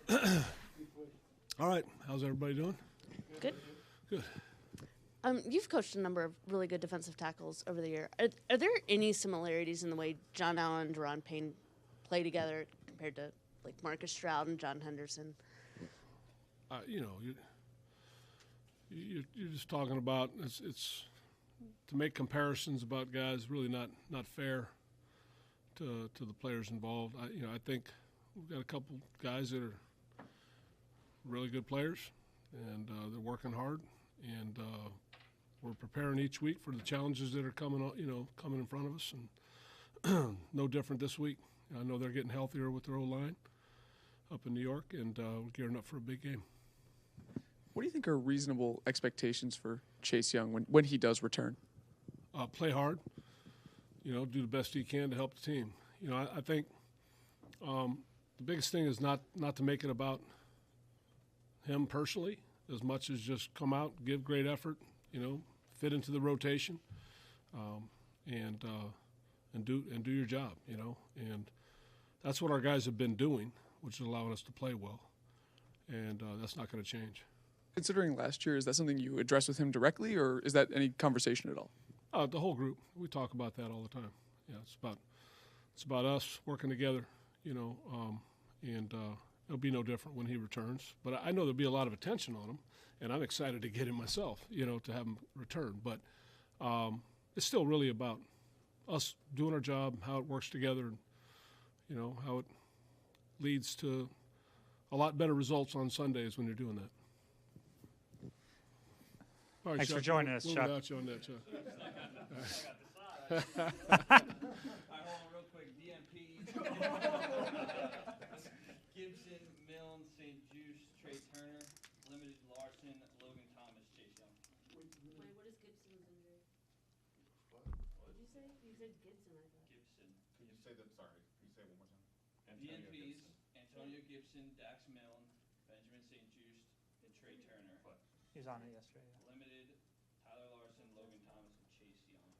All right. How's everybody doing? Good. Good. You've coached a number of really good defensive tackles over the year. Are there any similarities in the way John Allen and Deron Payne play together compared to like Marcus Stroud and John Henderson? You're just talking about it's to make comparisons about guys really not fair to the players involved. I think we've got a couple guys that are really good players, and they're working hard, and we're preparing each week for the challenges that are coming in front of us, and no different this week. I know they're getting healthier with their O-line up in New York, and we're gearing up for a big game. What do you think are reasonable expectations for Chase Young when he does return? Play hard, do the best he can to help the team. I think the biggest thing is not to make it about him personally as much as just come out, give great effort, fit into the rotation, and do your job, and that's what our guys have been doing, which is allowing us to play well, and that's not going to change. Considering last year, is that something you address with him directly, or is that any conversation at all? The whole group, we talk about that all the time. Yeah, it's about us working together, and it'll be no different when he returns. But I know there'll be a lot of attention on him, and I'm excited to get him myself, to have him return. But it's still really about us doing our job, how it works together, and, how it leads to a lot better results on Sundays when you're doing that. All right, Thanks Chuck, for joining us, Chuck. Without you on that, Chuck. All right, hold on real quick. DMP. Gibson, Milne, St. Juice, Trey Turner, Limited Larson, Logan Thomas, Chase Young. Wait, what is Gibson's injury? What did you say? You said Gibson, I thought. Gibson. Can you say that? Sorry. Can you say it one more time? DNPs, Antonio Gibson, Dax Milne, Benjamin St. Juice, and Trey Turner. He was on it yesterday. Yeah. Limited, Tyler Larson, Logan Thomas, and Chase Young.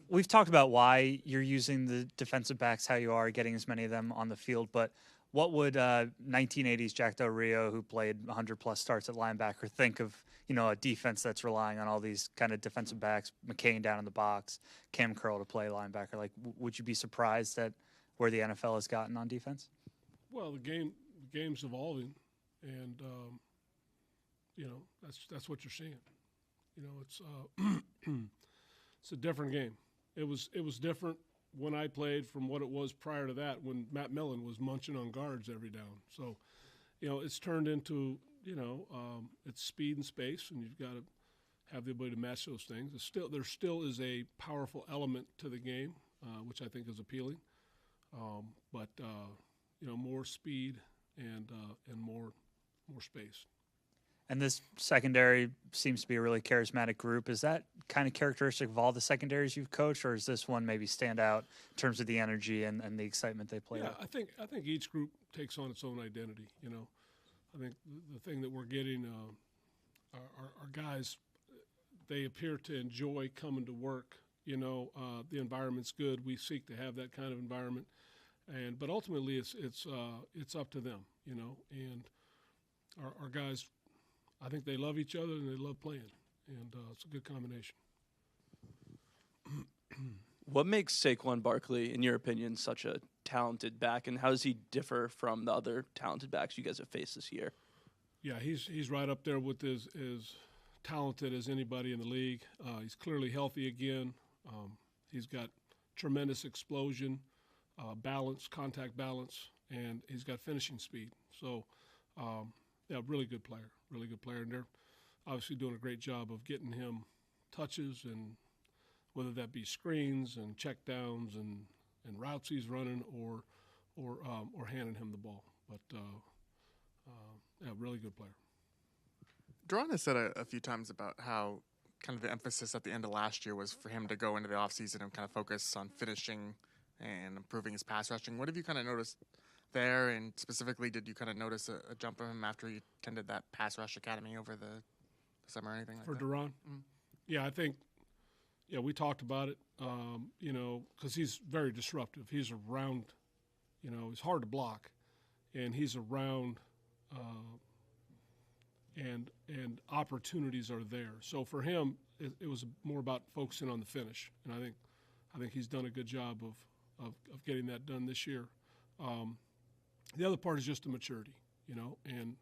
We've talked about why you're using the defensive backs how you are, getting as many of them on the field, but what would 1980s Jack Del Rio, who played 100-plus starts at linebacker, think of, a defense that's relying on all these kind of defensive backs, McCain down in the box, Cam Curl to play linebacker? Like, would you be surprised at where the NFL has gotten on defense? Well, the game's evolving, and that's what you're seeing. It's it's a different game. It was different when I played from what it was prior to that, when Matt Millen was munching on guards every down. So, it's turned into it's speed and space, and you've got to have the ability to match those things. There still is a powerful element to the game, which I think is appealing, but more speed and more space. And this secondary seems to be a really charismatic group. Is that kind of characteristic of all the secondaries you've coached, or does this one maybe stand out in terms of the energy and the excitement they play? Yeah, I think each group takes on its own identity. I think the thing that we're getting, our guys, they appear to enjoy coming to work. The environment's good. We seek to have that kind of environment, but ultimately it's up to them. And our guys, I think they love each other and they love playing, and it's a good combination. What makes Saquon Barkley, in your opinion, such a talented back, and how does he differ from the other talented backs you guys have faced this year? Yeah, he's right up there with as talented as anybody in the league. He's clearly healthy again. He's got tremendous explosion, balance, contact balance, and he's got finishing speed. So, really good player, and they're obviously doing a great job of getting him touches, and whether that be screens and check downs and routes he's running or handing him the ball. But really good player. Deron has said a few times about how kind of the emphasis at the end of last year was for him to go into the offseason and kind of focus on finishing and improving his pass rushing. What have you kind of noticed there, and specifically, did you kind of notice a jump from him after he attended that pass rush academy over the summer or anything like that? For Deron? Mm-hmm. Yeah, I think, we talked about it, because he's very disruptive. He's around, You know, he's hard to block, and he's around, and opportunities are there. So for him, it was more about focusing on the finish, and I think he's done a good job of getting that done this year. The other part is just the maturity, you know, and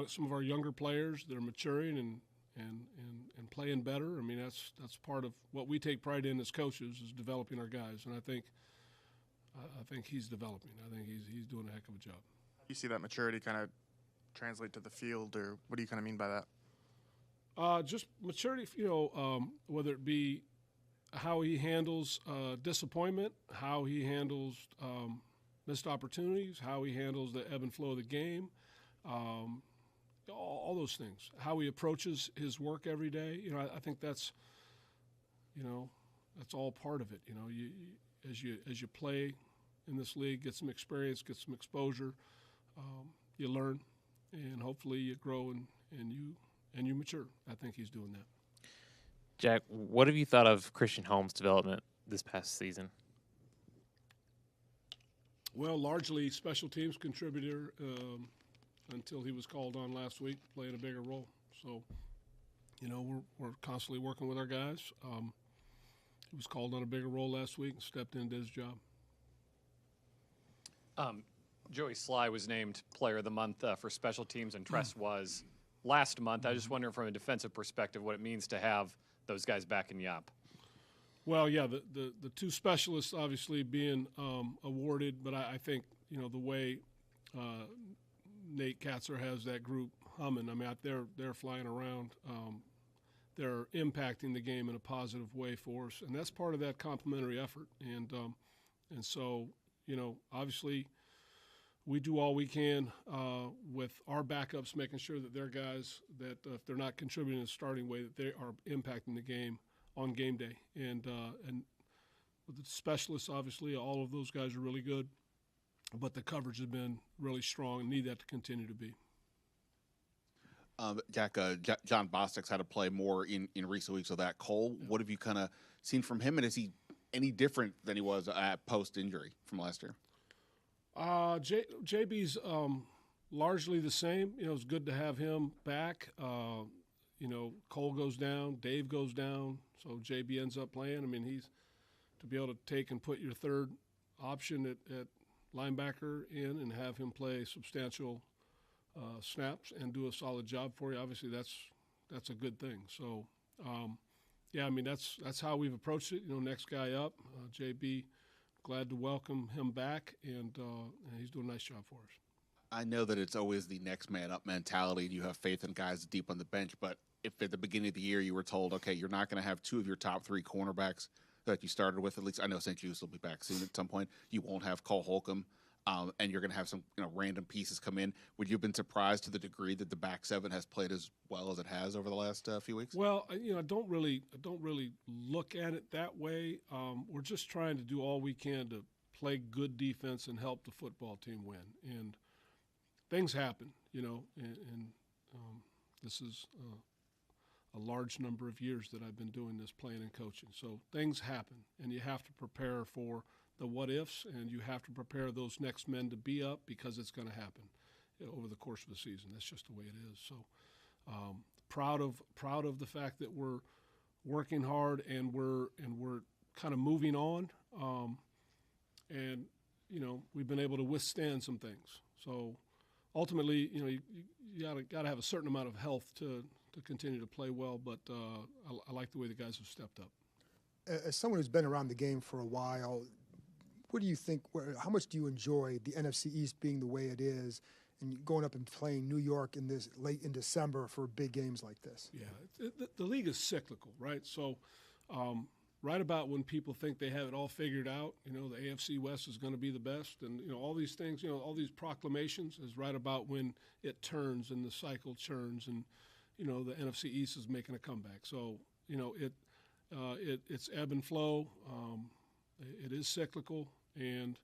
some of our younger players, they're maturing and playing better. I mean, that's part of what we take pride in as coaches, is developing our guys, and I think he's developing. I think he's doing a heck of a job. You see that maturity kind of translate to the field, or what do you kind of mean by that? Just maturity, you know, whether it be how he handles disappointment, how he handles missed opportunities, how he handles the ebb and flow of the game, all those things, how he approaches his work every day. You know, I think that's all part of it. You know, as you play in this league, get some experience, get some exposure, you learn, and hopefully you grow and you mature. I think he's doing that. Jack, what have you thought of Christian Holmes' development this past season? Well, largely special teams contributor until he was called on last week, playing a bigger role. So, you know, we're constantly working with our guys. He was called on a bigger role last week and stepped in and did his job. Joey Sly was named Player of the Month for special teams, and Tress was last month. I just wondering from a defensive perspective what it means to have those guys back in Yop. Well, yeah, the two specialists obviously being awarded, but I think, you know, the way Nate Katzer has that group humming, I mean, they're flying around. They're impacting the game in a positive way for us, and that's part of that complementary effort. And so, you know, obviously we do all we can with our backups, making sure that they're guys that if they're not contributing in a starting way, that they are impacting the game on game day. And with the specialists, obviously, all of those guys are really good, but the coverage has been really strong and need that to continue to be. Jack, John Bostic's had to play more in recent weeks of that. Cole, what have you kind of seen from him, and is he any different than he was post-injury from last year? JB's largely the same. You know, it's good to have him back. You know, Cole goes down, Dave goes down, so JB ends up playing. I mean, he's to be able to take and put your third option at linebacker in and have him play substantial snaps and do a solid job for you. Obviously, that's a good thing. So, yeah, I mean, that's how we've approached it. You know, next guy up, JB. Glad to welcome him back, and he's doing a nice job for us. I know that it's always the next man up mentality, and you have faith in guys deep on the bench, but if at the beginning of the year you were told, okay, you're not going to have two of your top three cornerbacks that you started with, at least I know St. Jude's will be back soon at some point, you won't have Cole Holcomb, and you're going to have some random pieces come in. Would you have been surprised to the degree that the back seven has played as well as it has over the last few weeks? Well, you know, I don't really look at it that way. We're just trying to do all we can to play good defense and help the football team win. And things happen, you know, and this is a large number of years that I've been doing this, playing and coaching. So things happen, and you have to prepare for the what-ifs, and you have to prepare those next men to be up because it's going to happen over the course of the season. That's just the way it is. So proud of the fact that we're working hard and we're kind of moving on, and you know, we've been able to withstand some things. So ultimately, you know, you got to have a certain amount of health to continue to play well. But I like the way the guys have stepped up. As someone who's been around the game for a while, what do you think? How much do you enjoy the NFC East being the way it is, and going up and playing New York in this late in December for big games like this? Yeah, the league is cyclical, right? So, right about when people think they have it all figured out, you know, the AFC West is going to be the best, and you know, all these things, you know, all these proclamations is right about when it turns and the cycle churns, and you know, the NFC East is making a comeback. So, you know, it's ebb and flow. It is cyclical, and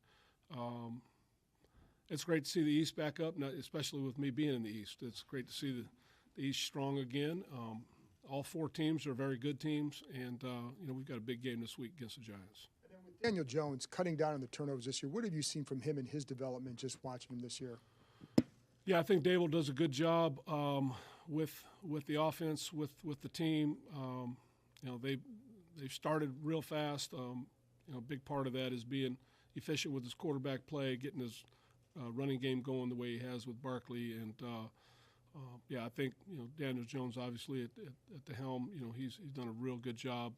it's great to see the East back up, especially with me being in the East. It's great to see the East strong again. All four teams are very good teams, and you know, we've got a big game this week against the Giants. And then with Daniel Jones cutting down on the turnovers this year. What have you seen from him and his development just watching him this year? Yeah, I think Dable does a good job with the offense, with the team. They've started real fast. A big part of that is being efficient with his quarterback play, getting his running game going the way he has with Barkley. And yeah, I think Daniel Jones obviously at the helm. He's done a real good job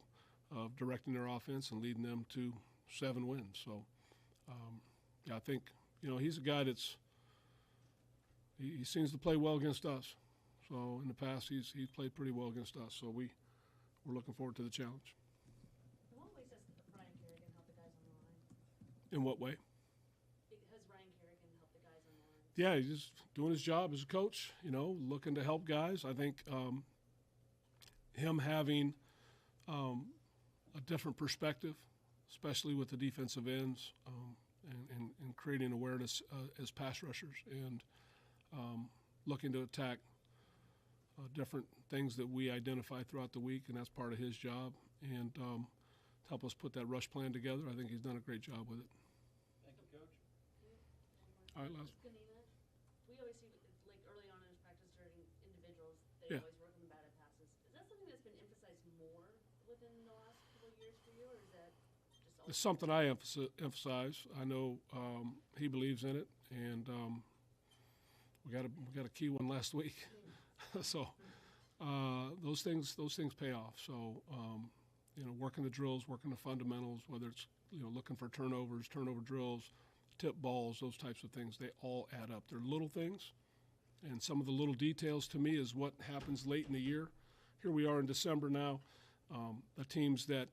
of directing their offense and leading them to 7 wins. So yeah, I think he's a guy that's he seems to play well against us. So in the past, he's played pretty well against us. So we're looking forward to the challenge. In what ways has Ryan Kerrigan helped the guys on the line? In what way? Has Ryan Kerrigan helped the guys on the line? Yeah, he's just doing his job as a coach. Looking to help guys. I think him having a different perspective, especially with the defensive ends, and creating awareness as pass rushers and looking to attack different things that we identify throughout the week, and that's part of his job. And to help us put that rush plan together, I think he's done a great job with it. Thank you, Coach. All right, Les. Ganina, we always see, like early on in his practice during individuals, they Yeah. always work on batted passes. Is that something that's been emphasized more within the last couple of years for you, or is that just always? It's something I emphasize. I know he believes in it, and we got a key one last week. So those things pay off. So working the drills, working the fundamentals, whether it's looking for turnovers, turnover drills, tip balls, those types of things, they all add up. They're little things, and some of the little details to me is what happens late in the year. Here we are in December now. The teams that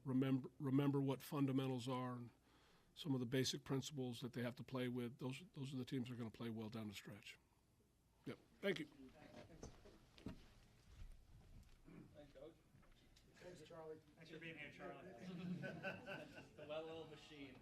remember what fundamentals are and some of the basic principles that they have to play with, those are the teams that are going to play well down the stretch. Yep. Thank you. Thanks, Coach. Thanks, Charlie. Thanks for being here, Charlie. The well-oiled machine.